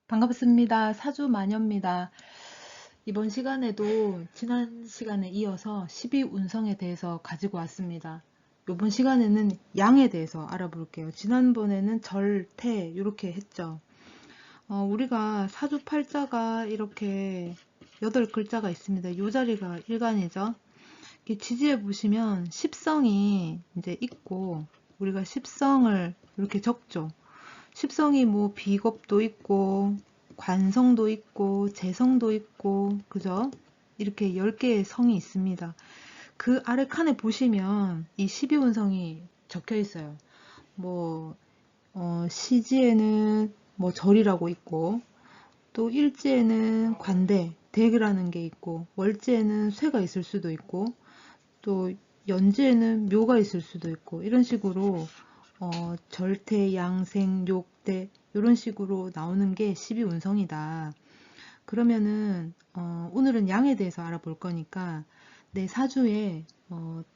반갑습니다. 사주마녀입니다. 이번 시간에도 지난 시간에 이어서 12운성에 대해서 가지고 왔습니다. 이번 시간에는 양에 대해서 알아볼게요. 지난번에는 절, 태 이렇게 했죠. 우리가 사주 팔자가 이렇게 8글자가 있습니다. 이 자리가 일간이죠. 이렇게 지지해 보시면 십성이 이제 있고 우리가 십성을 이렇게 적죠. 십성이 뭐 비겁도 있고 관성도 있고 재성도 있고 그죠? 이렇게 10개의 성이 있습니다. 그 아래 칸에 보시면 이 12운성이 적혀 있어요. 뭐 시지에는 뭐 절이라고 있고 또 일지에는 관대, 댁이라는 게 있고 월지에는 쇠가 있을 수도 있고 또 연지에는 묘가 있을 수도 있고 이런 식으로 절태, 양생, 욕대 이런 식으로 나오는 게 12운성이다. 그러면은 오늘은 양에 대해서 알아볼 거니까 내 사주에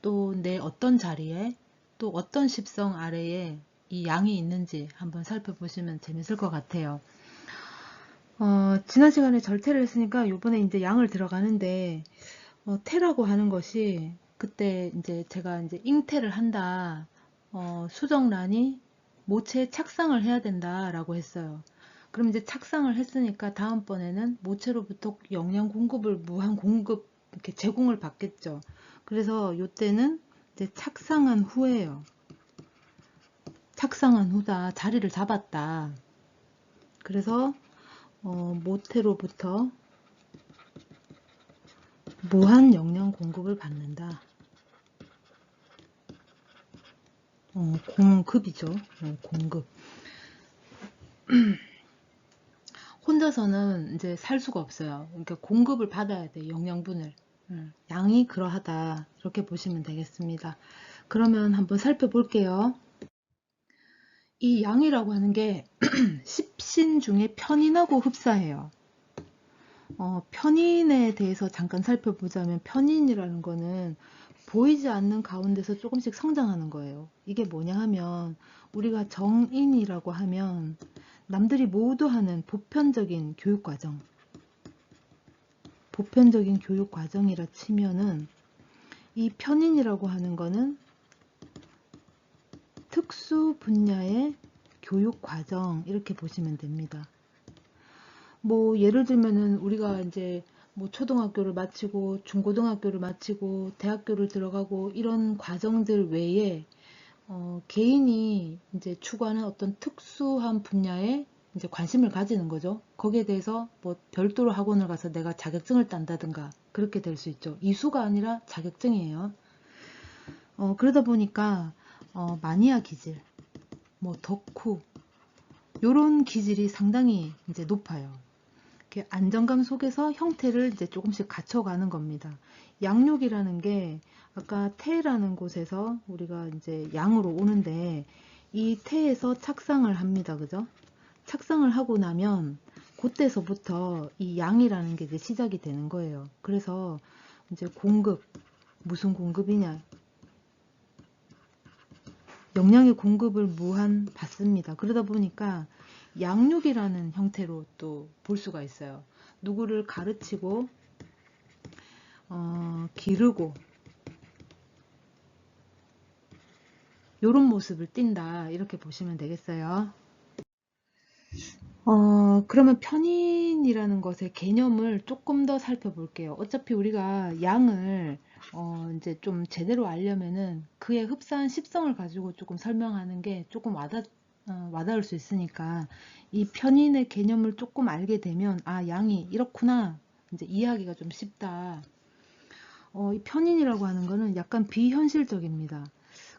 또 내 어떤 자리에 또 어떤 십성 아래에 이 양이 있는지 한번 살펴보시면 재밌을 것 같아요. 지난 시간에 절태를 했으니까 이번에 이제 양을 들어가는데 태라고 하는 것이 그때 이제 제가 이제 잉태를 한다. 수정란이 모체에 착상을 해야 된다라고 했어요. 그럼 이제 착상을 했으니까 다음번에는 모체로부터 영양 공급을 무한 공급 이렇게 제공을 받겠죠. 그래서 이때는 이제 착상한 후에요. 착상한 후다. 자리를 잡았다. 그래서 모태로부터 무한 영양 공급을 받는다. 공급이죠. 공급. 혼자서는 이제 살 수가 없어요. 그러니까 공급을 받아야 돼, 영양분을. 양이 그러하다. 이렇게 보시면 되겠습니다. 그러면 한번 살펴볼게요. 이 양이라고 하는 게 십신 중에 편인하고 흡사해요. 편인에 대해서 잠깐 살펴보자면 편인이라는 거는 보이지 않는 가운데서 조금씩 성장하는 거예요. 이게 뭐냐 하면 우리가 정인이라고 하면 남들이 모두 하는 보편적인 교육과정, 보편적인 교육과정이라 치면은 이 편인이라고 하는 거는 특수 분야의 교육과정 이렇게 보시면 됩니다. 뭐 예를 들면은 우리가 이제 뭐 초등학교를 마치고 중고등학교를 마치고 대학교를 들어가고 이런 과정들 외에 개인이 이제 추구하는 어떤 특수한 분야에 이제 관심을 가지는 거죠. 거기에 대해서 뭐 별도로 학원을 가서 내가 자격증을 딴다든가 그렇게 될 수 있죠. 이수가 아니라 자격증이에요. 그러다 보니까 마니아 기질, 뭐 덕후 요런 기질이 상당히 이제 높아요. 이렇게 안정감 속에서 형태를 이제 조금씩 갖춰가는 겁니다. 양육이라는 게 아까 태라는 곳에서 우리가 이제 양으로 오는데 이 태에서 착상을 합니다. 그죠? 착상을 하고 나면 그때서부터 이 양이라는 게 이제 시작이 되는 거예요. 그래서 이제 공급, 무슨 공급이냐? 영양의 공급을 무한 받습니다. 그러다 보니까 양육이라는 형태로 또 볼 수가 있어요. 누구를 가르치고 기르고 이런 모습을 띈다 이렇게 보시면 되겠어요. 그러면 편인이라는 것의 개념을 조금 더 살펴볼게요. 어차피 우리가 양을 이제 좀 제대로 알려면은 그의 흡사한 십성을 가지고 조금 설명하는 게 조금 와닿을 수 있으니까 이 편인의 개념을 조금 알게 되면 아 양이 이렇구나 이제 이해하기가 좀 쉽다. 이 편인이라고 하는 거는 약간 비현실적입니다.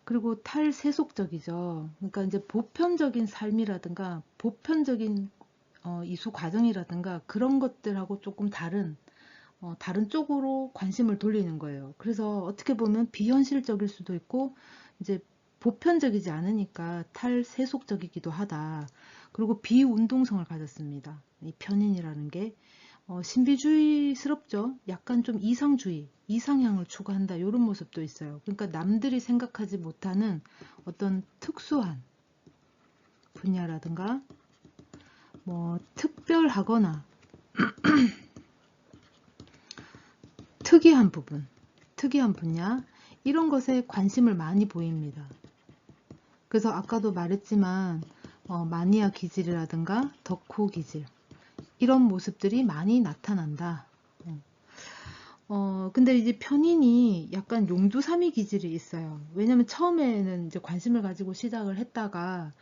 그리고 탈세속적이죠. 그러니까 이제 보편적인 삶이라든가 보편적인 이수 과정이라든가 그런 것들하고 조금 다른 쪽으로 관심을 돌리는 거예요. 그래서 어떻게 보면 비현실적일 수도 있고 이제 보편적이지 않으니까 탈세속적이기도 하다. 그리고 비운동성을 가졌습니다. 이 편인이라는 게 신비주의스럽죠. 약간 좀 이상주의, 이상향을 추구한다. 이런 모습도 있어요. 그러니까 남들이 생각하지 못하는 어떤 특수한 분야라든가 뭐 특별하거나 특이한 부분, 특이한 분야 이런 것에 관심을 많이 보입니다. 그래서 아까도 말했지만 마니아 기질이라든가 덕후 기질 이런 모습들이 많이 나타난다. 근데 이제 편인이 약간 용두사미 기질이 있어요. 왜냐면 처음에는 이제 관심을 가지고 시작을 했다가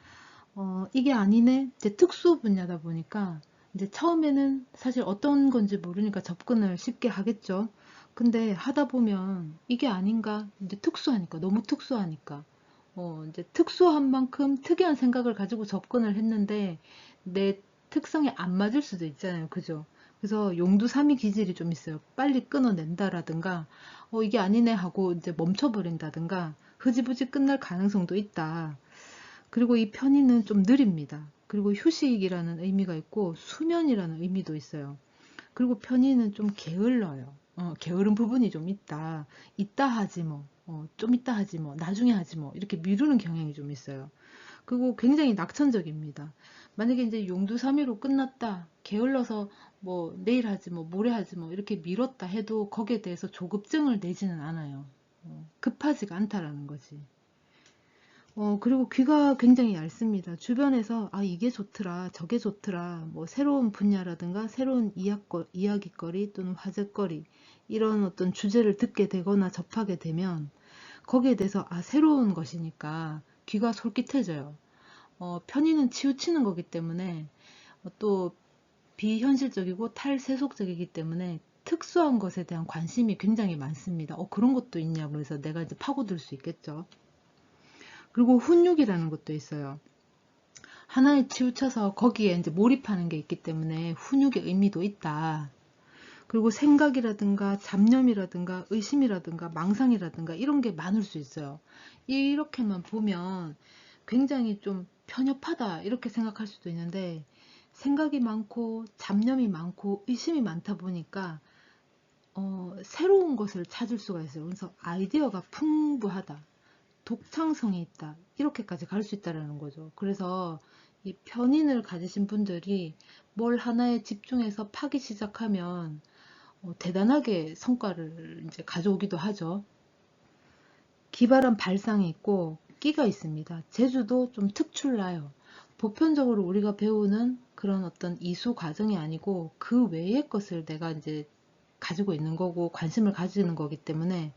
이게 아니네 이제 특수 분야다 보니까 이제 처음에는 사실 어떤 건지 모르니까 접근을 쉽게 하겠죠. 근데 하다 보면 이게 아닌가 이제 특수하니까 너무 특수하니까 이제 특수한 만큼 특이한 생각을 가지고 접근을 했는데 내 특성에 안 맞을 수도 있잖아요. 그죠? 그래서 용두사미 기질이 좀 있어요. 빨리 끊어낸다라든가 이게 아니네 하고 이제 멈춰버린다든가 흐지부지 끝날 가능성도 있다. 그리고 이 편의는 좀 느립니다. 그리고 휴식이라는 의미가 있고 수면이라는 의미도 있어요. 그리고 편의는 좀 게을러요. 게으른 부분이 좀 있다. 이따 하지 뭐, 좀 이따 하지 뭐, 나중에 하지 뭐, 이렇게 미루는 경향이 좀 있어요. 그리고 굉장히 낙천적입니다. 만약에 이제 용두사미로 끝났다, 게을러서 뭐 내일 하지 뭐, 모레 하지 뭐, 이렇게 미뤘다 해도 거기에 대해서 조급증을 내지는 않아요. 급하지가 않다라는 거지. 그리고 귀가 굉장히 얇습니다. 주변에서 아 이게 좋더라 저게 좋더라 뭐 새로운 분야라든가 새로운 이야기거리 또는 화제거리 이런 어떤 주제를 듣게 되거나 접하게 되면 거기에 대해서 아 새로운 것이니까 귀가 솔깃해져요. 편의는 치우치는 거기 때문에 또 비현실적이고 탈세속적이기 때문에 특수한 것에 대한 관심이 굉장히 많습니다. 그런 것도 있냐 그래서 내가 이제 파고들 수 있겠죠. 그리고 훈육이라는 것도 있어요. 하나에 치우쳐서 거기에 이제 몰입하는 게 있기 때문에 훈육의 의미도 있다. 그리고 생각이라든가 잡념이라든가 의심이라든가 망상이라든가 이런 게 많을 수 있어요. 이렇게만 보면 굉장히 좀 편협하다 이렇게 생각할 수도 있는데 생각이 많고 잡념이 많고 의심이 많다 보니까 새로운 것을 찾을 수가 있어요. 그래서 아이디어가 풍부하다. 독창성이 있다. 이렇게까지 갈 수 있다는 거죠. 그래서 이 편인을 가지신 분들이 뭘 하나에 집중해서 파기 시작하면 대단하게 성과를 이제 가져오기도 하죠. 기발한 발상이 있고 끼가 있습니다. 재주도 좀 특출나요. 보편적으로 우리가 배우는 그런 어떤 이수 과정이 아니고 그 외의 것을 내가 이제 가지고 있는 거고 관심을 가지는 거기 때문에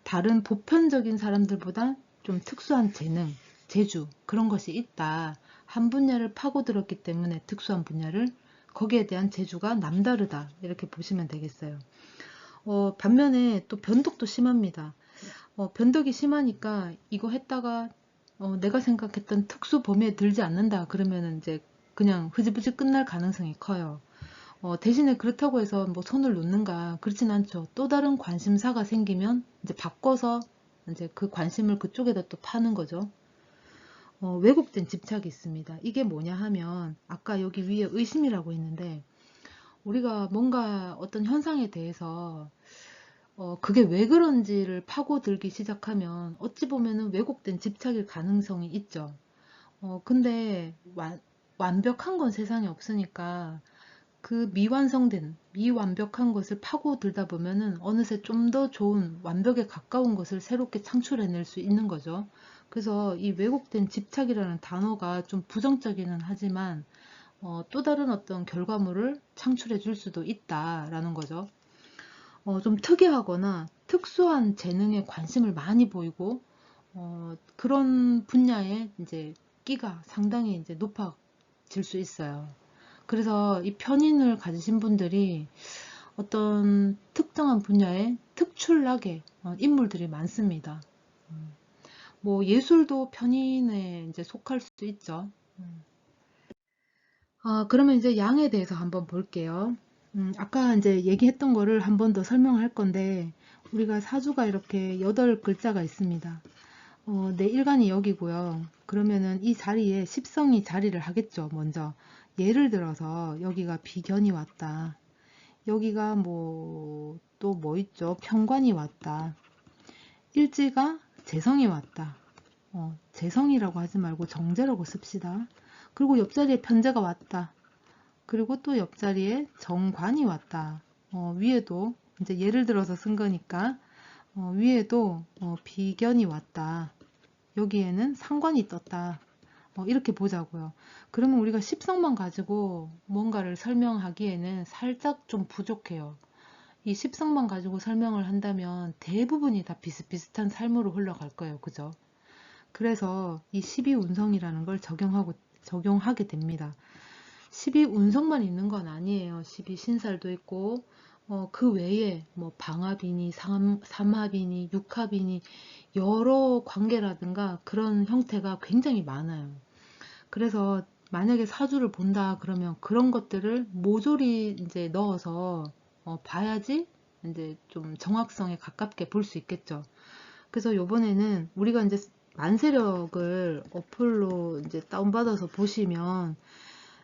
다른 보편적인 사람들보다 좀 특수한 재능, 재주 그런 것이 있다. 한 분야를 파고들었기 때문에 특수한 분야를 거기에 대한 재주가 남다르다. 이렇게 보시면 되겠어요. 반면에 또 변덕도 심합니다. 변덕이 심하니까 이거 했다가 내가 생각했던 특수 범위에 들지 않는다. 그러면 이제 그냥 흐지부지 끝날 가능성이 커요. 대신에 그렇다고 해서 뭐 손을 놓는가 그렇진 않죠. 또 다른 관심사가 생기면 이제 바꿔서 이제 그 관심을 그쪽에다 또 파는 거죠. 왜곡된 집착이 있습니다. 이게 뭐냐 하면 아까 여기 위에 의심이라고 했는데 우리가 뭔가 어떤 현상에 대해서 그게 왜 그런지를 파고들기 시작하면 어찌 보면은 왜곡된 집착일 가능성이 있죠. 근데 완벽한 건 세상에 없으니까 그 미완성된, 미완벽한 것을 파고들다 보면은 어느새 좀 더 좋은 완벽에 가까운 것을 새롭게 창출해낼 수 있는 거죠. 그래서 이 왜곡된 집착이라는 단어가 좀 부정적이긴 하지만 또 다른 어떤 결과물을 창출해 줄 수도 있다라는 거죠. 좀 특이하거나 특수한 재능에 관심을 많이 보이고 그런 분야에 이제 끼가 상당히 이제 높아질 수 있어요. 그래서 이 편인을 가지신 분들이 어떤 특정한 분야에 특출나게 인물들이 많습니다. 뭐 예술도 편인에 이제 속할 수 있죠. 그러면 이제 양에 대해서 한번 볼게요. 아까 이제 얘기했던 거를 한 번 더 설명할 건데 우리가 사주가 이렇게 8글자가 있습니다. 내 일간이 여기고요. 그러면은 이 자리에 십성이 자리를 하겠죠. 먼저 예를 들어서 여기가 비견이 왔다. 여기가 뭐 또 뭐 있죠? 편관이 왔다. 일지가 재성이 왔다. 재성이라고 하지 말고 정제라고 씁시다. 그리고 옆자리에 편제가 왔다. 그리고 또 옆자리에 정관이 왔다. 위에도 이제 예를 들어서 쓴 거니까 위에도 비견이 왔다. 여기에는 상관이 떴다. 이렇게 보자고요. 그러면 우리가 십성만 가지고 뭔가를 설명하기에는 살짝 좀 부족해요. 이 십성만 가지고 설명을 한다면 대부분이 다 비슷비슷한 삶으로 흘러갈 거예요. 그죠? 그래서 이 12운성이라는 걸 적용하게 됩니다. 12운성만 있는 건 아니에요. 12신살도 있고, 그 외에 뭐 방합이니, 삼합이니, 육합이니, 여러 관계라든가 그런 형태가 굉장히 많아요. 그래서 만약에 사주를 본다 그러면 그런 것들을 모조리 이제 넣어서 봐야지 이제 좀 정확성에 가깝게 볼 수 있겠죠. 그래서 요번에는 우리가 이제 만세력을 어플로 이제 다운받아서 보시면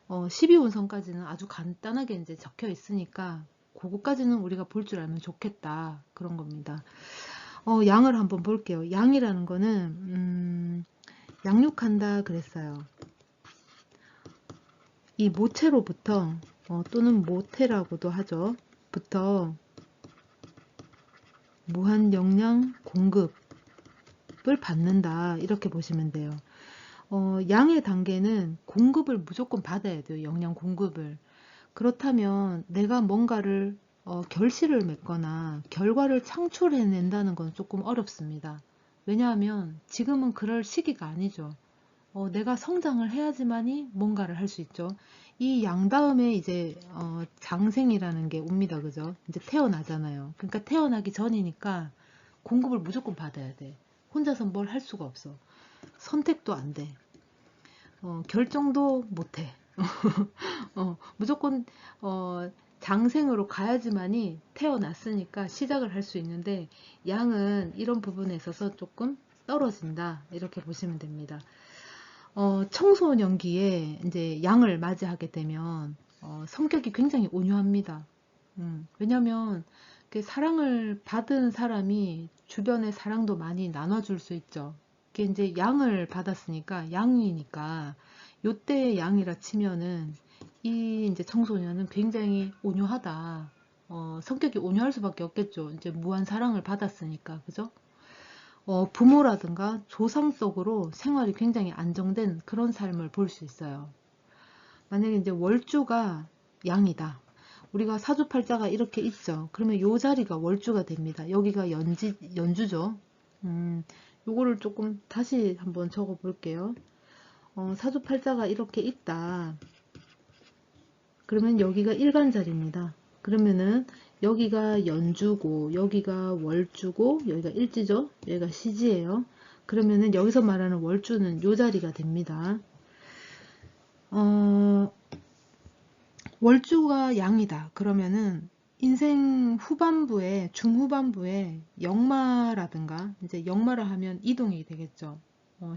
12운성까지는 아주 간단하게 이제 적혀 있으니까 그거까지는 우리가 볼 줄 알면 좋겠다 그런 겁니다. 양을 한번 볼게요. 양이라는 거는 양육한다 그랬어요. 이 모체로부터 또는 모태라고도 하죠. 부터 무한 영양 공급을 받는다 이렇게 보시면 돼요. 양의 단계는 공급을 무조건 받아야 돼요. 영양 공급을. 그렇다면 내가 뭔가를 결실을 맺거나 결과를 창출해낸다는 건 조금 어렵습니다. 왜냐하면 지금은 그럴 시기가 아니죠. 내가 성장을 해야지만이 뭔가를 할 수 있죠. 이 양 다음에 이제 장생이라는 게 옵니다. 그죠? 이제 태어나잖아요. 그러니까 태어나기 전이니까 공급을 무조건 받아야 돼. 혼자서 뭘 할 수가 없어. 선택도 안 돼. 결정도 못 해. 무조건 장생으로 가야지만이 태어났으니까 시작을 할 수 있는데 양은 이런 부분에 있어서 조금 떨어진다. 이렇게 보시면 됩니다. 청소년기에 이제 양을 맞이하게 되면 성격이 굉장히 온유합니다. 왜냐면 사랑을 받은 사람이 주변에 사랑도 많이 나눠줄 수 있죠. 그게 이제 양을 받았으니까 양이니까 요때의 양이라 치면은 이 이제 청소년은 굉장히 온유하다. 성격이 온유할 수밖에 없겠죠. 이제 무한 사랑을 받았으니까 그죠? 부모라든가 조상 속으로 생활이 굉장히 안정된 그런 삶을 볼 수 있어요. 만약에 이제 월주가 양이다. 우리가 사주팔자가 이렇게 있죠. 그러면 요 자리가 월주가 됩니다. 여기가 연주죠. 요거를 조금 다시 한번 적어 볼게요. 사주팔자가 이렇게 있다. 그러면 여기가 일간자리입니다. 그러면은 여기가 연주고 여기가 월주고 여기가 일지죠. 여기가 시지예요. 그러면은 여기서 말하는 월주는 요 자리가 됩니다. 월주가 양이다. 그러면은 인생 후반부에 중후반부에 역마라든가 이제 역마를 하면 이동이 되겠죠.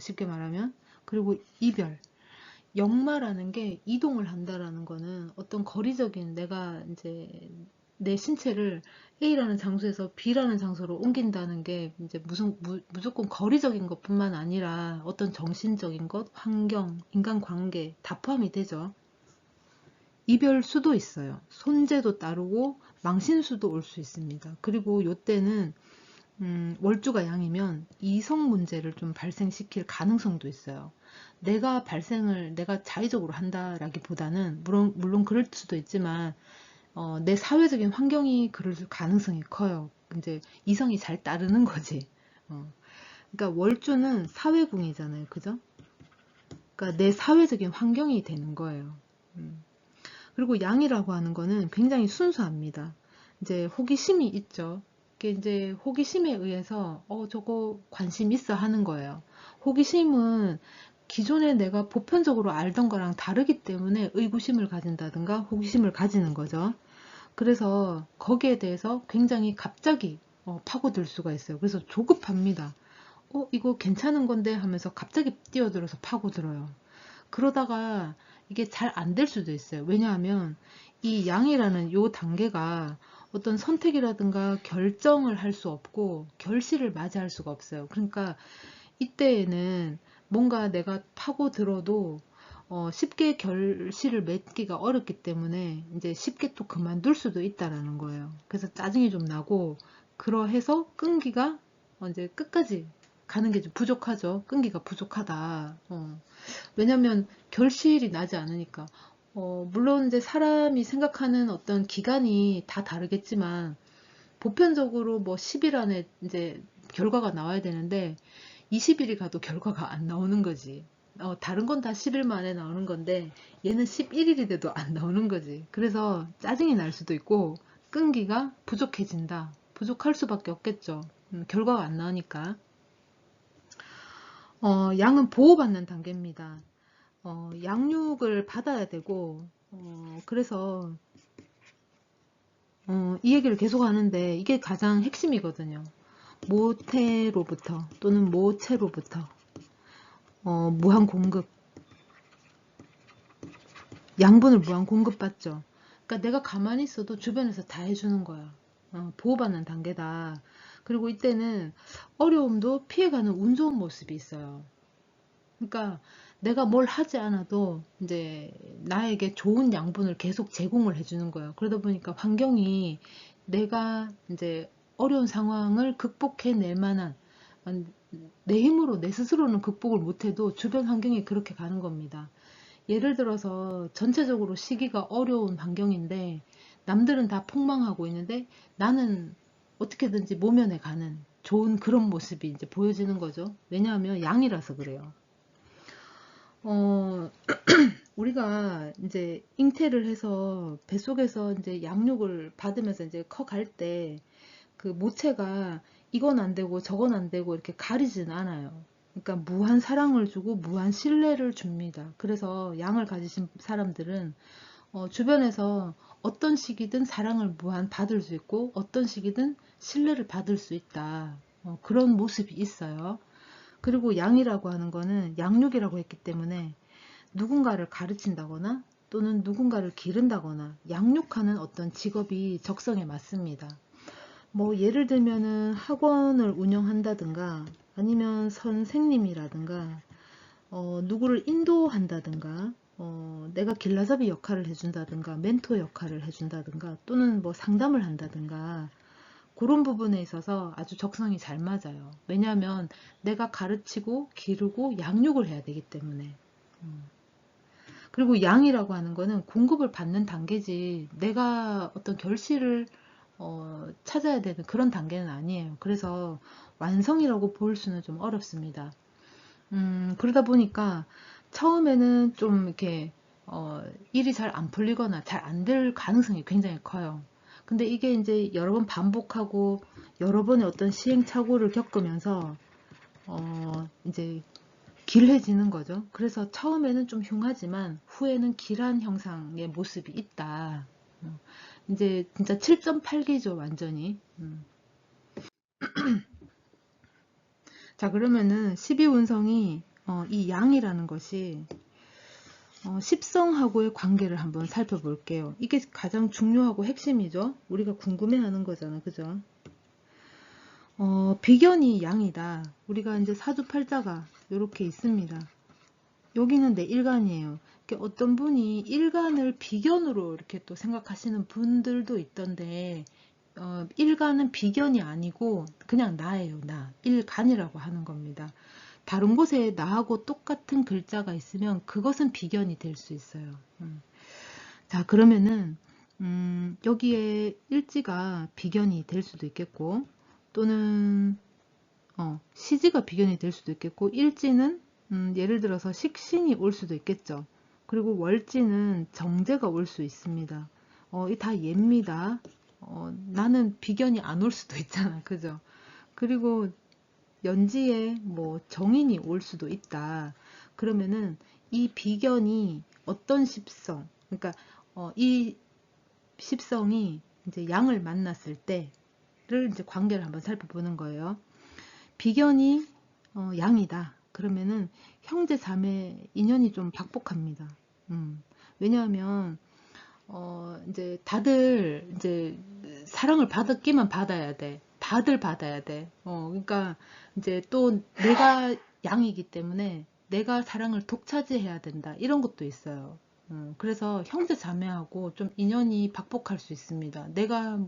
쉽게 말하면 그리고 이별 역마라는 게 이동을 한다라는 거는 어떤 거리적인 내가 이제 내 신체를 A라는 장소에서 B라는 장소로 옮긴다는 게 이제 무조건 거리적인 것뿐만 아니라 어떤 정신적인 것, 환경, 인간관계 다 포함이 되죠. 이별수도 있어요. 손재도 따르고 망신수도 올 수 있습니다. 그리고 요때는 월주가 양이면 이성 문제를 좀 발생시킬 가능성도 있어요. 내가 자의적으로 한다라기보다는 물론 그럴 수도 있지만 내 사회적인 환경이 그럴 가능성이 커요. 이제 이성이 잘 따르는 거지. 그러니까 월주는 사회궁이잖아요, 그죠? 그러니까 내 사회적인 환경이 되는 거예요. 그리고 양이라고 하는 거는 굉장히 순수합니다. 이제 호기심이 있죠. 이게 이제 호기심에 의해서 저거 관심 있어 하는 거예요. 호기심은 기존에 내가 보편적으로 알던 거랑 다르기 때문에 의구심을 가진다든가 호기심을 가지는 거죠. 그래서 거기에 대해서 굉장히 갑자기 파고들 수가 있어요. 그래서 조급합니다. 이거 괜찮은 건데 하면서 갑자기 뛰어들어서 파고들어요. 그러다가 이게 잘 안 될 수도 있어요. 왜냐하면 이 양이라는 요 단계가 어떤 선택이라든가 결정을 할 수 없고 결실을 맞이할 수가 없어요. 그러니까 이때에는 뭔가 내가 파고들어도 쉽게 결실을 맺기가 어렵기 때문에 이제 쉽게 또 그만둘 수도 있다라는 거예요. 그래서 짜증이 좀 나고 그러해서 끈기가 이제 끝까지 가는 게 좀 부족하죠. 끈기가 부족하다. 왜냐면 결실이 나지 않으니까. 물론 이제 사람이 생각하는 어떤 기간이 다 다르겠지만 보편적으로 뭐 10일 안에 이제 결과가 나와야 되는데 20일이 가도 결과가 안 나오는 거지. 다른 건 다 10일 만에 나오는 건데 얘는 11일이 돼도 안 나오는 거지. 그래서 짜증이 날 수도 있고 끈기가 부족해진다. 부족할 수밖에 없겠죠. 결과가 안 나오니까. 양은 보호받는 단계입니다. 양육을 받아야 되고 그래서 이 얘기를 계속 하는데 이게 가장 핵심이거든요. 모태로부터 또는 모체로부터 무한 공급, 양분을 무한 공급받죠. 그러니까 내가 가만히 있어도 주변에서 다 해주는 거야. 보호받는 단계다. 그리고 이때는 어려움도 피해가는 운 좋은 모습이 있어요. 그러니까 내가 뭘 하지 않아도 이제 나에게 좋은 양분을 계속 제공을 해주는 거예요. 그러다 보니까 환경이 내가 이제 어려운 상황을 극복해낼 만한 내 힘으로 내 스스로는 극복을 못해도 주변 환경이 그렇게 가는 겁니다. 예를 들어서 전체적으로 시기가 어려운 환경인데 남들은 다 폭망하고 있는데 나는 어떻게든지 모면에 가는 좋은 그런 모습이 이제 보여지는 거죠. 왜냐하면 양이라서 그래요. 어, 우리가 이제 잉태를 해서 뱃속에서 이제 양육을 받으면서 이제 커갈 때 그 모체가 이건 안 되고 저건 안 되고 이렇게 가리진 않아요. 그러니까 무한 사랑을 주고 무한 신뢰를 줍니다. 그래서 양을 가지신 사람들은 주변에서 어떤 시기든 사랑을 무한 받을 수 있고 어떤 시기든 신뢰를 받을 수 있다. 그런 모습이 있어요. 그리고 양이라고 하는 거는 양육이라고 했기 때문에 누군가를 가르친다거나 또는 누군가를 기른다거나 양육하는 어떤 직업이 적성에 맞습니다. 뭐 예를 들면은 학원을 운영한다든가 아니면 선생님이라든가 누구를 인도한다든가 내가 길라잡이 역할을 해준다든가 멘토 역할을 해준다든가 또는 뭐 상담을 한다든가 그런 부분에 있어서 아주 적성이 잘 맞아요. 왜냐하면 내가 가르치고 기르고 양육을 해야 되기 때문에. 그리고 양이라고 하는 거는 공급을 받는 단계지 내가 어떤 결실을 찾아야 되는 그런 단계는 아니에요. 그래서 완성이라고 볼 수는 좀 어렵습니다. 그러다 보니까 처음에는 좀 이렇게 일이 잘 안 풀리거나 잘 안 될 가능성이 굉장히 커요. 근데 이게 이제 여러 번 반복하고 여러 번의 어떤 시행착오를 겪으면서 이제 길해지는 거죠. 그래서 처음에는 좀 흉하지만 후에는 길한 형상의 모습이 있다. 이제 진짜 7.8기죠, 완전히. 자, 그러면은 12운성이 이 양이라는 것이 십성하고의 관계를 한번 살펴볼게요. 이게 가장 중요하고 핵심이죠. 우리가 궁금해하는 거잖아, 그죠? 비견이 양이다. 우리가 이제 사주팔자가 이렇게 있습니다. 여기는 내 일간이에요. 어떤 분이 일간을 비견으로 이렇게 또 생각하시는 분들도 있던데 일간은 비견이 아니고 그냥 나예요. 나. 일간이라고 하는 겁니다. 다른 곳에 나하고 똑같은 글자가 있으면 그것은 비견이 될 수 있어요. 자, 그러면은 여기에 일지가 비견이 될 수도 있겠고 또는 시지가 비견이 될 수도 있겠고 일지는 예를 들어서 식신이 올 수도 있겠죠. 그리고 월지는 정제가 올 수 있습니다. 이 다 예입니다. 나는 비견이 안 올 수도 있잖아. 그죠? 그리고 연지에 뭐 정인이 올 수도 있다. 그러면은 이 비견이 어떤 십성, 그러니까 이 십성이 이제 양을 만났을 때를 이제 관계를 한번 살펴보는 거예요. 비견이 양이다. 그러면은 형제 자매 인연이 좀 박복합니다. 왜냐하면 이제 다들 이제 사랑을 받았기만 받아야 돼. 다들 받아야 돼. 그러니까 이제 또 내가 양이기 때문에 내가 사랑을 독차지해야 된다. 이런 것도 있어요. 그래서 형제 자매하고 좀 인연이 박복할 수 있습니다. 내가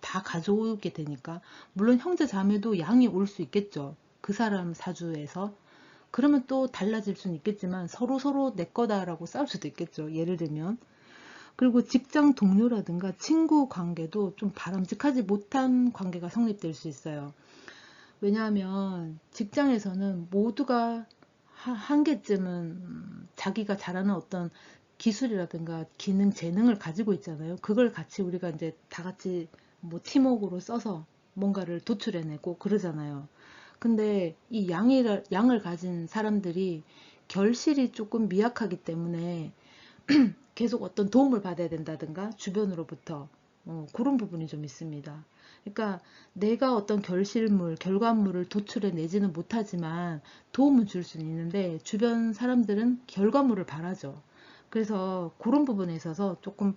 다 가져오게 되니까. 물론 형제 자매도 양이 올 수 있겠죠. 그 사람 사주에서. 그러면 또 달라질 수는 있겠지만 서로 내 거다라고 싸울 수도 있겠죠. 예를 들면. 그리고 직장 동료라든가 친구 관계도 좀 바람직하지 못한 관계가 성립될 수 있어요. 왜냐하면 직장에서는 모두가 한 개쯤은 자기가 잘하는 어떤 기술이라든가 기능, 재능을 가지고 있잖아요. 그걸 같이 우리가 이제 다 같이 뭐 팀워크로 써서 뭔가를 도출해내고 그러잖아요. 근데 이 양을 가진 사람들이 결실이 조금 미약하기 때문에 계속 어떤 도움을 받아야 된다든가 주변으로부터 그런 부분이 좀 있습니다. 그러니까 내가 어떤 결과물을 도출해 내지는 못하지만 도움은 줄 수는 있는데 주변 사람들은 결과물을 바라죠. 그래서 그런 부분에 있어서 조금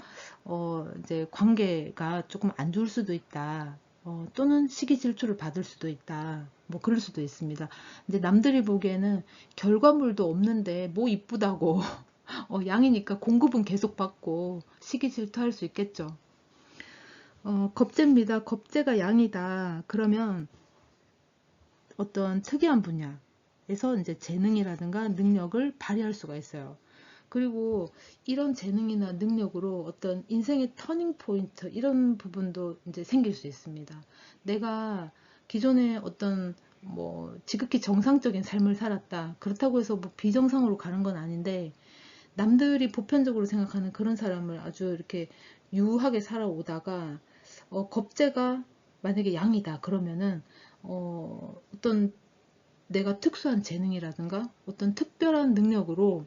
이제 관계가 조금 안 좋을 수도 있다. 또는 시기 질투를 받을 수도 있다. 뭐 그럴 수도 있습니다. 이제 남들이 보기에는 결과물도 없는데 뭐 이쁘다고 양이니까 공급은 계속 받고 시기 질투할 수 있겠죠. 겁재입니다. 겁재가 양이다. 그러면 어떤 특이한 분야에서 이제 재능이라든가 능력을 발휘할 수가 있어요. 그리고 이런 재능이나 능력으로 어떤 인생의 터닝 포인트 이런 부분도 이제 생길 수 있습니다. 내가 기존에 어떤 뭐 지극히 정상적인 삶을 살았다. 그렇다고 해서 뭐 비정상으로 가는 건 아닌데 남들이 보편적으로 생각하는 그런 사람을 아주 이렇게 유하게 살아오다가 겁재가 만약에 양이다 그러면은 어떤 내가 특수한 재능이라든가 어떤 특별한 능력으로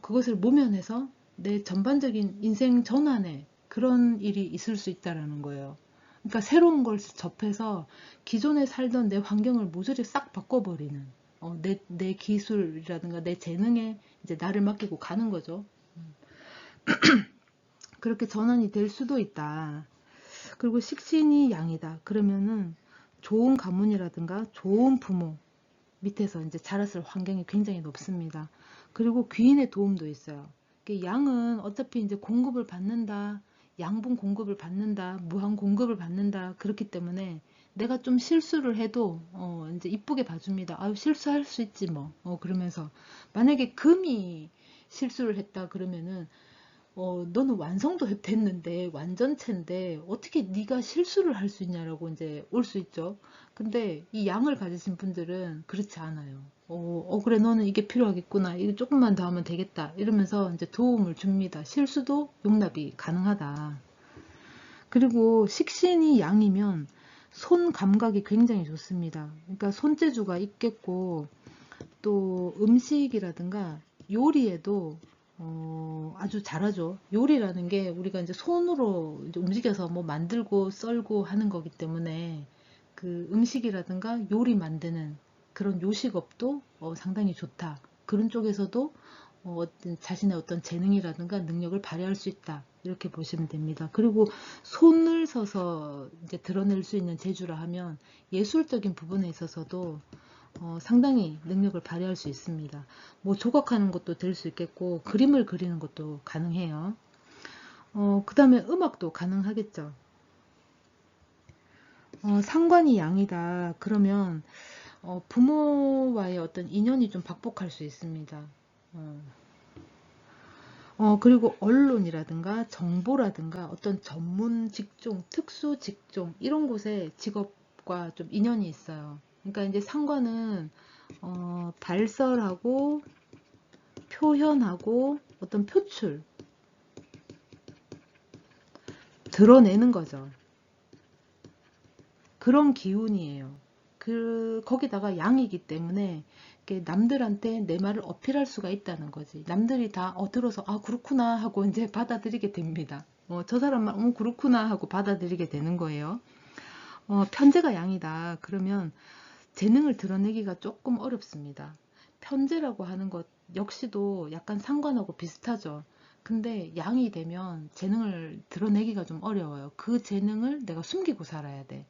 그것을 모면해서 내 전반적인 인생 전환에 그런 일이 있을 수 있다라는 거예요. 그러니까 새로운 걸 접해서 기존에 살던 내 환경을 모조리 싹 바꿔버리는 내 기술이라든가 내 재능에 이제 나를 맡기고 가는 거죠. 그렇게 전환이 될 수도 있다. 그리고 식신이 양이다. 그러면은 좋은 가문이라든가 좋은 부모 밑에서 이제 자랐을 환경이 굉장히 높습니다. 그리고 귀인의 도움도 있어요. 양은 어차피 이제 공급을 받는다, 양분 공급을 받는다, 무한 공급을 받는다. 그렇기 때문에 내가 좀 실수를 해도 이제 이쁘게 봐줍니다. 아유 실수할 수 있지 뭐. 그러면서 만약에 금이 실수를 했다 그러면은 너는 완성도 됐는데 완전체인데 어떻게 네가 실수를 할 수 있냐라고 이제 올 수 있죠. 근데 이 양을 가지신 분들은 그렇지 않아요. 그래 너는 이게 필요하겠구나. 이거 조금만 더 하면 되겠다. 이러면서 이제 도움을 줍니다. 실수도 용납이 가능하다. 그리고 식신이 양이면 손 감각이 굉장히 좋습니다. 그러니까 손재주가 있겠고 또 음식이라든가 요리에도 아주 잘하죠. 요리라는 게 우리가 이제 손으로 이제 움직여서 뭐 만들고 썰고 하는 거기 때문에 그 음식이라든가 요리 만드는 그런 요식업도 상당히 좋다. 그런 쪽에서도 자신의 어떤 재능이라든가 능력을 발휘할 수 있다. 이렇게 보시면 됩니다. 그리고 손을 써서 이제 드러낼 수 있는 재주라 하면 예술적인 부분에 있어서도 상당히 능력을 발휘할 수 있습니다. 뭐 조각하는 것도 될 수 있겠고 그림을 그리는 것도 가능해요. 그 다음에 음악도 가능하겠죠. 상관이 양이다 그러면 부모와의 어떤 인연이 좀 박복할 수 있습니다. 그리고 언론이라든가 정보라든가 어떤 전문 직종, 특수 직종 이런 곳에 직업과 좀 인연이 있어요. 그러니까 이제 상관은 발설하고 표현하고 어떤 표출, 드러내는 거죠. 그런 기운이에요. 거기다가 양이기 때문에 남들한테 내 말을 어필할 수가 있다는 거지. 남들이 다 들어서 아 그렇구나 하고 이제 받아들이게 됩니다. 저 사람만 그렇구나 하고 받아들이게 되는 거예요. 편재가 양이다. 그러면 재능을 드러내기가 조금 어렵습니다. 편재라고 하는 것 역시도 약간 상관하고 비슷하죠. 근데 양이 되면 재능을 드러내기가 좀 어려워요. 그 재능을 내가 숨기고 살아야 돼.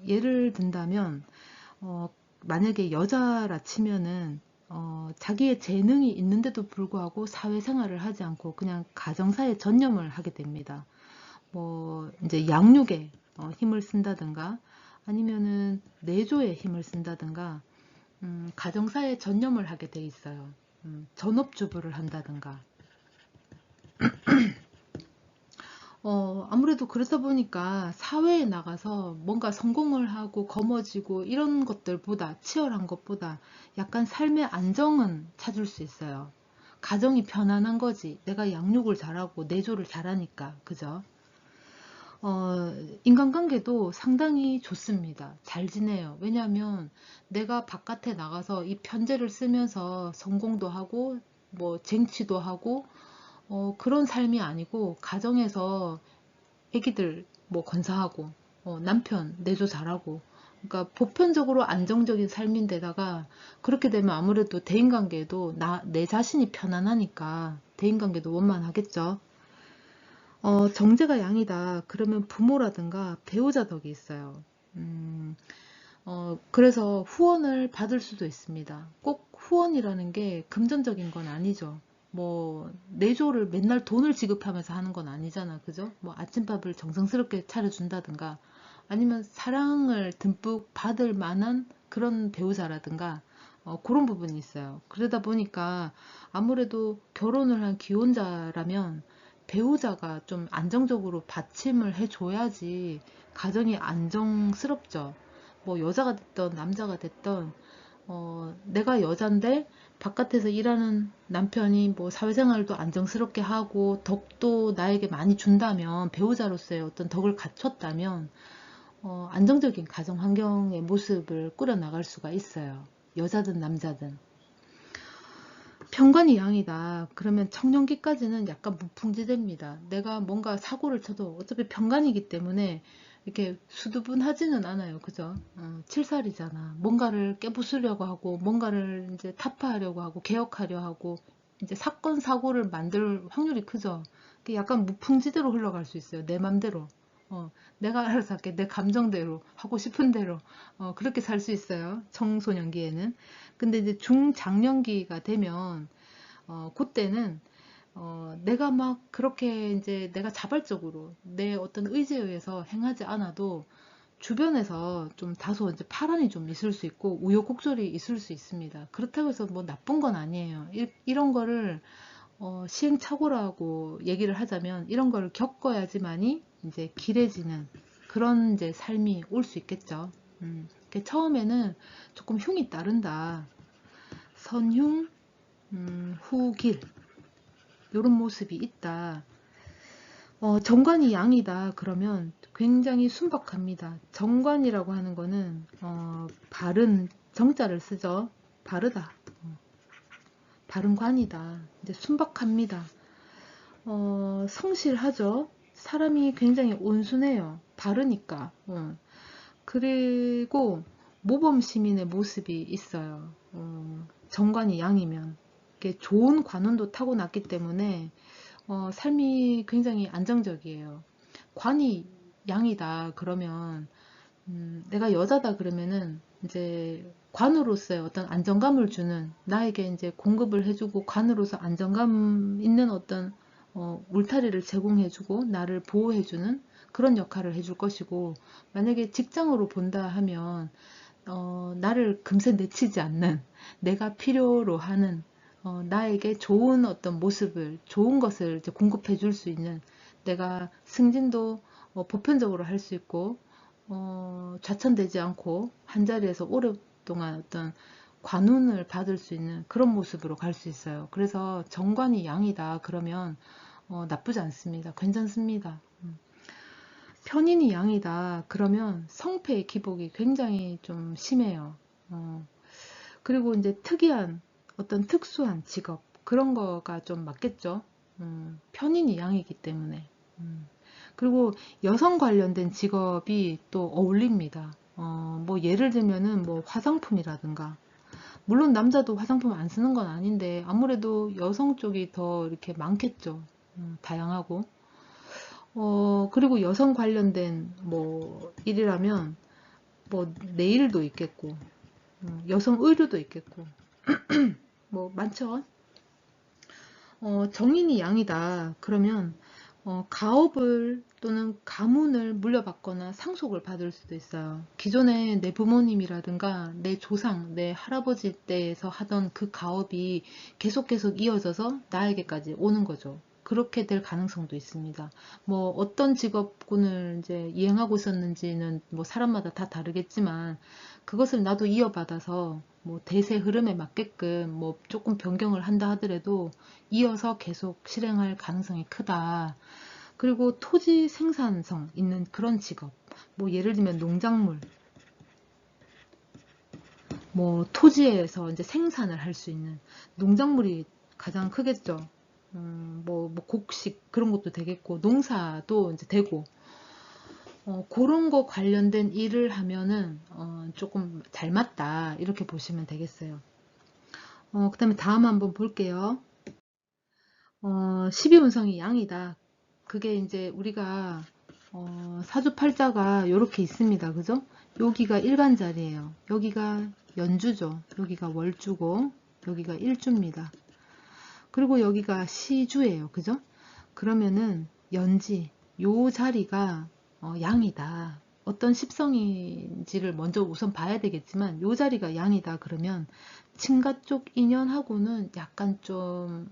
예를 든다면 만약에 여자라 치면은 자기의 재능이 있는데도 불구하고 사회생활을 하지 않고 그냥 가정사에 전념을 하게 됩니다. 뭐 이제 양육에 힘을 쓴다든가 아니면은 내조에 힘을 쓴다든가 가정사에 전념을 하게 돼 있어요. 전업주부를 한다든가 아무래도 그러다 보니까 사회에 나가서 뭔가 성공을 하고 거머쥐고 이런 것들보다 치열한 것보다 약간 삶의 안정은 찾을 수 있어요. 가정이 편안한 거지. 내가 양육을 잘하고 내조를 잘하니까. 그죠? 인간관계도 상당히 좋습니다. 잘 지내요. 왜냐하면 내가 바깥에 나가서 이 편제를 쓰면서 성공도 하고 뭐 쟁취도 하고 그런 삶이 아니고 가정에서 애기들 뭐 건사하고 남편 내조 잘하고 그러니까 보편적으로 안정적인 삶인데다가 그렇게 되면 아무래도 대인관계도 내 자신이 편안하니까 대인관계도 원만하겠죠. 정제가 양이다 그러면 부모라든가 배우자 덕이 있어요. 그래서 후원을 받을 수도 있습니다. 꼭 후원이라는 게 금전적인 건 아니죠. 뭐 내조를 맨날 돈을 지급하면서 하는 건 아니잖아. 그죠? 뭐 아침밥을 정성스럽게 차려준다든가 아니면 사랑을 듬뿍 받을 만한 그런 배우자라든가 그런 부분이 있어요. 그러다 보니까 아무래도 결혼을 한 기혼자라면 배우자가 좀 안정적으로 받침을 해줘야지 가정이 안정스럽죠. 뭐 여자가 됐던 남자가 됐던 내가 여잔데 바깥에서 일하는 남편이 뭐 사회생활도 안정스럽게 하고 덕도 나에게 많이 준다면 배우자로서의 어떤 덕을 갖췄다면 안정적인 가정 환경의 모습을 꾸려나갈 수가 있어요. 여자든 남자든. 편관이 양이다. 그러면 청년기까지는 약간 무풍지대입니다. 내가 뭔가 사고를 쳐도 어차피 편관이기 때문에 이렇게 수두분하지는 않아요. 그죠? 7살이잖아. 뭔가를 깨부수려고 하고, 뭔가를 이제 타파하려고 하고, 개혁하려 하고, 이제 사건, 사고를 만들 확률이 크죠. 약간 무풍지대로 흘러갈 수 있어요. 내 맘대로. 내가 알아서 할게. 내 감정대로. 하고 싶은 대로. 그렇게 살 수 있어요. 청소년기에는. 근데 이제 중장년기가 되면, 그때는 내가 막 그렇게 이제 내가 자발적으로 내 어떤 의지에 의해서 행하지 않아도 주변에서 좀 다소 이제 파란이 좀 있을 수 있고 우여곡절이 있을 수 있습니다. 그렇다고 해서 뭐 나쁜 건 아니에요. 이런 거를 시행착오라고 얘기를 하자면 이런 거를 겪어야지만이 이제 길해지는 그런 이제 삶이 올 수 있겠죠. 처음에는 조금 흉이 따른다. 선흉, 후길 이런 모습이 있다. 정관이 양이다 그러면 굉장히 순박합니다. 정관이라고 하는 거는 바른 정자를 쓰죠. 바르다. 바른 관이다. 이제 순박합니다. 성실하죠. 사람이 굉장히 온순해요. 바르니까. 그리고 모범 시민의 모습이 있어요. 정관이 양이면 이게 좋은 관운도 타고났기 때문에 삶이 굉장히 안정적이에요. 관이 양이다 그러면 내가 여자다 그러면은 이제 관으로서의 어떤 안정감을 주는 나에게 이제 공급을 해주고 관으로서 안정감 있는 어떤 울타리를 제공해주고 나를 보호해주는 그런 역할을 해줄 것이고 만약에 직장으로 본다 하면 나를 금세 내치지 않는 내가 필요로 하는 나에게 좋은 어떤 모습을 좋은 것을 이제 공급해 줄 수 있는 내가 승진도 보편적으로 할 수 있고 좌천되지 않고 한자리에서 오랫동안 어떤 관운을 받을 수 있는 그런 모습으로 갈 수 있어요. 그래서 정관이 양이다 그러면 나쁘지 않습니다. 괜찮습니다. 편인이 양이다 그러면 성패의 기복이 굉장히 좀 심해요. 그리고 이제 특이한 어떤 특수한 직업 그런 거가 좀 맞겠죠. 편인이 양이기 때문에. 그리고 여성 관련된 직업이 또 어울립니다. 뭐 예를 들면은 뭐 화장품이라든가 물론 남자도 화장품 안 쓰는 건 아닌데 아무래도 여성 쪽이 더 이렇게 많겠죠. 다양하고 그리고 여성 관련된 뭐 일이라면 뭐 네일도 있겠고 여성 의류도 있겠고 뭐 많죠. 정인이 양이다. 그러면 가업을 또는 가문을 물려받거나 상속을 받을 수도 있어요. 기존에 내 부모님이라든가 내 조상, 내 할아버지 때에서 하던 그 가업이 계속 이어져서 나에게까지 오는 거죠. 그렇게 될 가능성도 있습니다. 뭐 어떤 직업군을 이제 이행하고 있었는지는 뭐 사람마다 다 다르겠지만 그것을 나도 이어받아서 뭐 대세 흐름에 맞게끔 뭐 조금 변경을 한다 하더라도 이어서 계속 실행할 가능성이 크다. 그리고 토지 생산성 있는 그런 직업, 뭐 예를 들면 농작물, 뭐 토지에서 이제 생산을 할 수 있는 농작물이 가장 크겠죠. 뭐 곡식 그런 것도 되겠고 농사도 이제 되고 그런 거 관련된 일을 하면은 조금 잘 맞다 이렇게 보시면 되겠어요. 그 다음에 다음 한번 볼게요. 12운성이 양이다. 그게 이제 우리가 사주팔자가 이렇게 있습니다. 그죠? 여기가 일간자리예요. 여기가 연주죠. 여기가 월주고 여기가 일주입니다. 그리고 여기가 시주예요. 그죠? 그러면은 연지 요 자리가 양이다. 어떤 십성인지를 먼저 우선 봐야 되겠지만 요 자리가 양이다 그러면 친가 쪽 인연하고는 약간 좀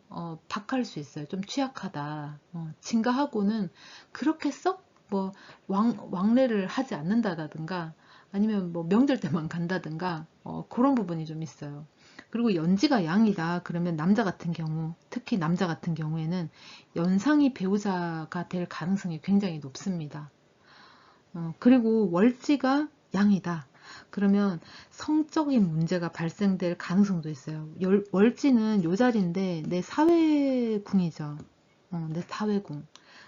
박할 수 있어요. 좀 취약하다. 친가하고는 그렇게 썩 뭐 왕래를 하지 않는다든가 아니면 뭐 명절 때만 간다든가 그런 부분이 좀 있어요. 그리고 연지가 양이다 그러면 남자 같은 경우 특히 남자 같은 경우에는 연상이 배우자가 될 가능성이 굉장히 높습니다. 그리고 월지가 양이다. 그러면 성적인 문제가 발생될 가능성도 있어요. 월지는 요 자리인데 내 사회궁이죠. 내 사회궁.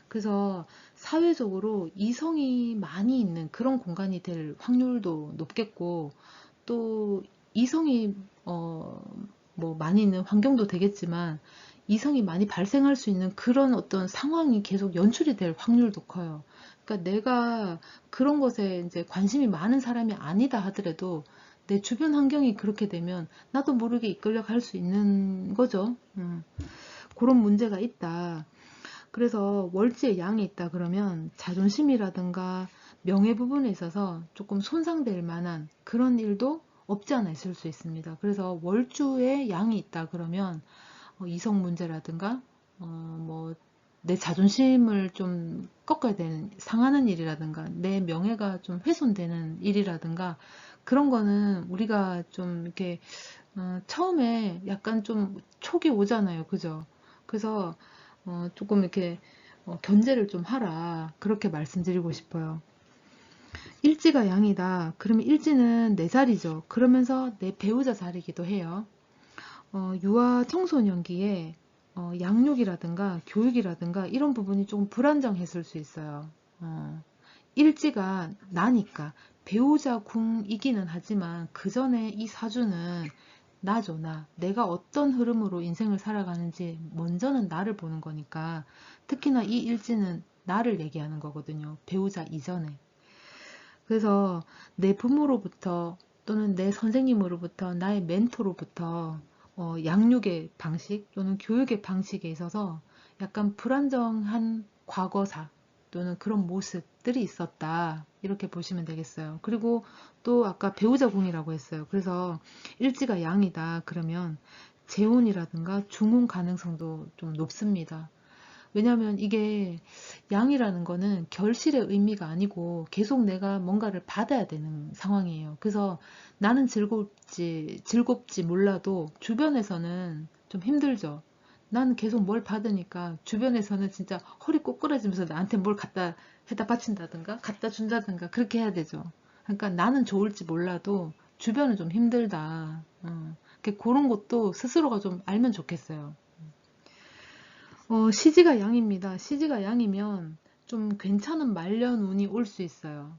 그래서 사회적으로 이성이 많이 있는 그런 공간이 될 확률도 높겠고 또 이성이 뭐 많이 있는 환경도 되겠지만 이성이 많이 발생할 수 있는 그런 어떤 상황이 계속 연출이 될 확률도 커요. 그러니까 내가 그런 것에 이제 관심이 많은 사람이 아니다 하더라도 내 주변 환경이 그렇게 되면 나도 모르게 이끌려 갈 수 있는 거죠. 그런 문제가 있다. 그래서 월지에 양이 있다 그러면 자존심이라든가 명예 부분에 있어서 조금 손상될 만한 그런 일도 없지 않아 있을 수 있습니다. 그래서 월주에 양이 있다 그러면 이성 문제라든가 뭐 내 자존심을 좀 꺾어야 되는 상하는 일이라든가 내 명예가 좀 훼손되는 일이라든가 그런 거는 우리가 좀 이렇게 처음에 약간 좀 촉이 오잖아요. 그죠? 그래서 조금 이렇게 견제를 좀 하라. 그렇게 말씀드리고 싶어요. 일지가 양이다. 그러면 일지는 내 자리죠. 그러면서 내 배우자 자리이기도 해요. 유아 청소년기에 양육이라든가 교육이라든가 이런 부분이 조금 불안정했을 수 있어요. 일지가 나니까 배우자 궁이기는 하지만 그 전에 이 사주는 나죠, 나. 내가 어떤 흐름으로 인생을 살아가는지 먼저는 나를 보는 거니까 특히나 이 일지는 나를 얘기하는 거거든요. 배우자 이전에. 그래서 내 부모로부터 또는 내 선생님으로부터 나의 멘토로부터 양육의 방식 또는 교육의 방식에 있어서 약간 불안정한 과거사 또는 그런 모습들이 있었다. 이렇게 보시면 되겠어요. 그리고 또 아까 배우자 궁이라고 했어요. 그래서 일지가 양이다. 그러면 재혼이라든가 중혼 가능성도 좀 높습니다. 왜냐하면 이게 양이라는 거는 결실의 의미가 아니고 계속 내가 뭔가를 받아야 되는 상황이에요. 그래서 나는 즐겁지 몰라도 주변에서는 좀 힘들죠. 나는 계속 뭘 받으니까 주변에서는 진짜 허리 꼬꾸라지면서 나한테 뭘 갖다 해다 바친다든가 갖다 준다든가 그렇게 해야 되죠. 그러니까 나는 좋을지 몰라도 주변은 좀 힘들다. 그런 것도 스스로가 좀 알면 좋겠어요. 시지가 양입니다. 시지가 양이면 좀 괜찮은 말년 운이 올 수 있어요.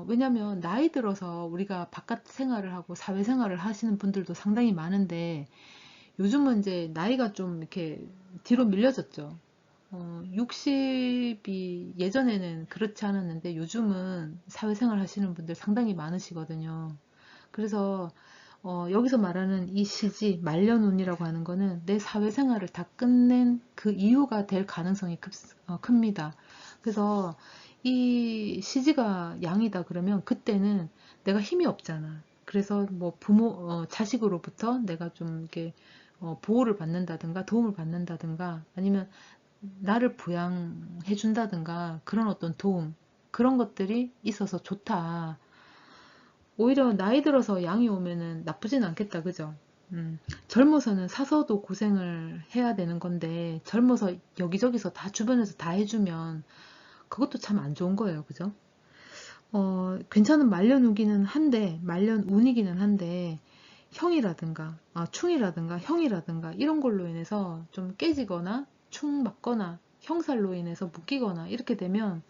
왜냐면 나이 들어서 우리가 바깥 생활을 하고 사회 생활을 하시는 분들도 상당히 많은데 요즘은 이제 나이가 좀 이렇게 뒤로 밀려졌죠. 60이 예전에는 그렇지 않았는데 요즘은 사회생활 하시는 분들 상당히 많으시거든요. 그래서 여기서 말하는 이 시지, 말년운이라고 하는 거는 내 사회생활을 다 끝낸 그 이유가 될 가능성이 큽니다. 그래서 이 시지가 양이다 그러면 그때는 내가 힘이 없잖아. 그래서 뭐 자식으로부터 내가 좀 이렇게 보호를 받는다든가 도움을 받는다든가 아니면 나를 부양해 준다든가 그런 어떤 도움, 그런 것들이 있어서 좋다. 오히려 나이 들어서 양이 오면은 나쁘진 않겠다, 그죠? 젊어서는 사서도 고생을 해야 되는 건데, 젊어서 여기저기서 다 주변에서 다 해주면 그것도 참 안 좋은 거예요, 그죠? 괜찮은 말년운이기는 한데, 형이라든가, 충이라든가, 형이라든가, 이런 걸로 인해서 좀 깨지거나, 충 맞거나, 형살로 인해서 묶이거나, 이렇게 되면,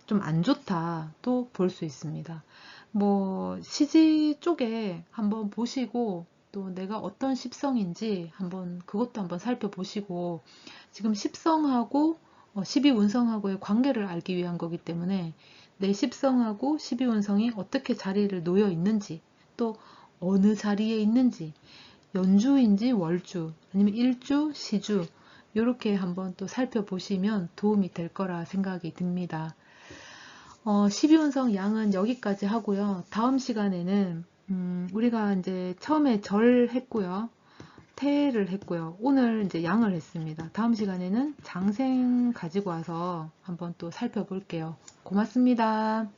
좀 안 좋다 또 볼 수 있습니다. 뭐 시지 쪽에 한번 보시고 또 내가 어떤 십성인지 그것도 한번 살펴보시고, 지금 십성하고 12운성하고의 관계를 알기 위한 거기 때문에 내 십성하고 12운성이 어떻게 자리를 놓여 있는지, 또 어느 자리에 있는지, 연주인지 월주 아니면 일주, 시주, 이렇게 한번 또 살펴보시면 도움이 될 거라 생각이 듭니다. 12운성 양은 여기까지 하고요. 다음 시간에는 우리가 이제 처음에 절 했고요. 태를 했고요. 오늘 이제 양을 했습니다. 다음 시간에는 장생 가지고 와서 한번 또 살펴볼게요. 고맙습니다.